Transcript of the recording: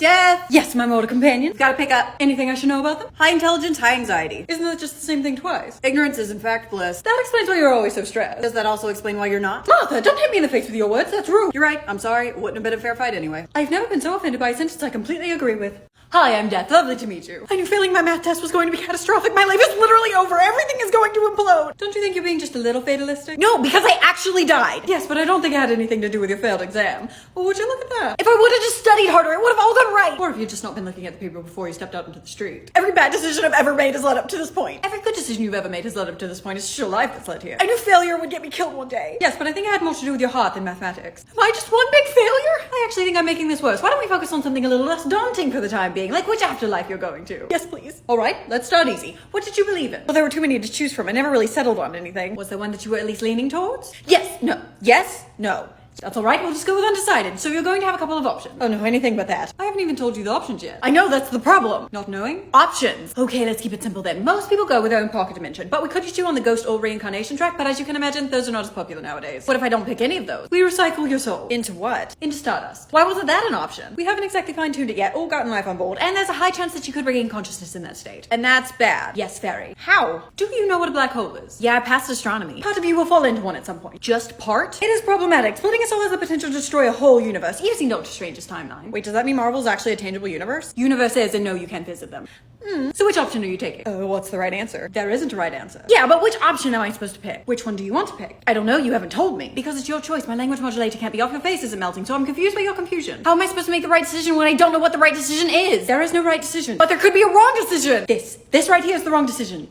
Death. Yes, my mortal companion. Gotta pick up. Anything I should know about them? High intelligence, high anxiety. Isn't that just the same thing twice? Ignorance is in fact bliss. That explains why you're always so stressed. Does that also explain why you're not? Martha, don't hit me in the face with your words. That's rude. You're right. I'm sorry. It wouldn't have been a fair fight anyway. I've never been so offended by a sentence I completely agree with. Hi, I'm Death. Lovely to meet you. I knew failing my math test was going to be catastrophic. My life is literally over. Everything is going to implode. Don't you think you're being just a little fatalistic? No, because I actually died. Yes, but I don't think it had anything to do with your failed exam. Well, would you look at that? If I would have just studied harder, it would have all gone right. Or if you'd just not been looking at the people before you stepped out into the street. Every bad decision I've ever made has led up to this point. Every good decision you've ever made has led up to this point. It's just your life that's led here. I knew failure would get me killed one day. Yes, but I think it had more to do with your heart than mathematics. Am I just one big failure? I actually think I'm making this worse. Why don't we focus on something a little less daunting for the time being, like which afterlife you're going to? Yes, please. All right, let's start easy. What did you believe in? Well, there were too many to choose from. I never really settled on anything. Was there one that you were at least leaning towards? Yes, no. Yes, no. That's all right. We'll just go with undecided. So you're going to have a couple of options. Oh no, anything but that. I haven't even told you the options yet. I know that's the problem. Not knowing? Options. Okay, let's keep it simple then. Most people go with their own pocket dimension, but we could use you on the ghost or reincarnation track, but as you can imagine, those are not as popular nowadays. What if I don't pick any of those? We recycle your soul. Into what? Into stardust. Why wasn't that an option? We haven't exactly fine-tuned it yet or gotten life on board, and there's a high chance that you could regain consciousness in that state. And that's bad. Yes, very. How? Do you know what a black hole is? Yeah, I passed astronomy. Part of you will fall into one at some point. Just part? It is problematic. Splitting a soul has the potential to destroy a whole universe. You've seen Doctor Strange's timeline. Wait, does that mean Marvel's actually a tangible universe? Universe is, and no, you can't visit them. So which option are you taking? What's the right answer? There isn't a right answer. Yeah, but which option am I supposed to pick? Which one do you want to pick? I don't know, you haven't told me. Because it's your choice. My language modulator can't be off. Your face isn't melting, so I'm confused by your confusion. How am I supposed to make the right decision when I don't know what the right decision is? There is no right decision. But there could be a wrong decision. This right here is the wrong decision.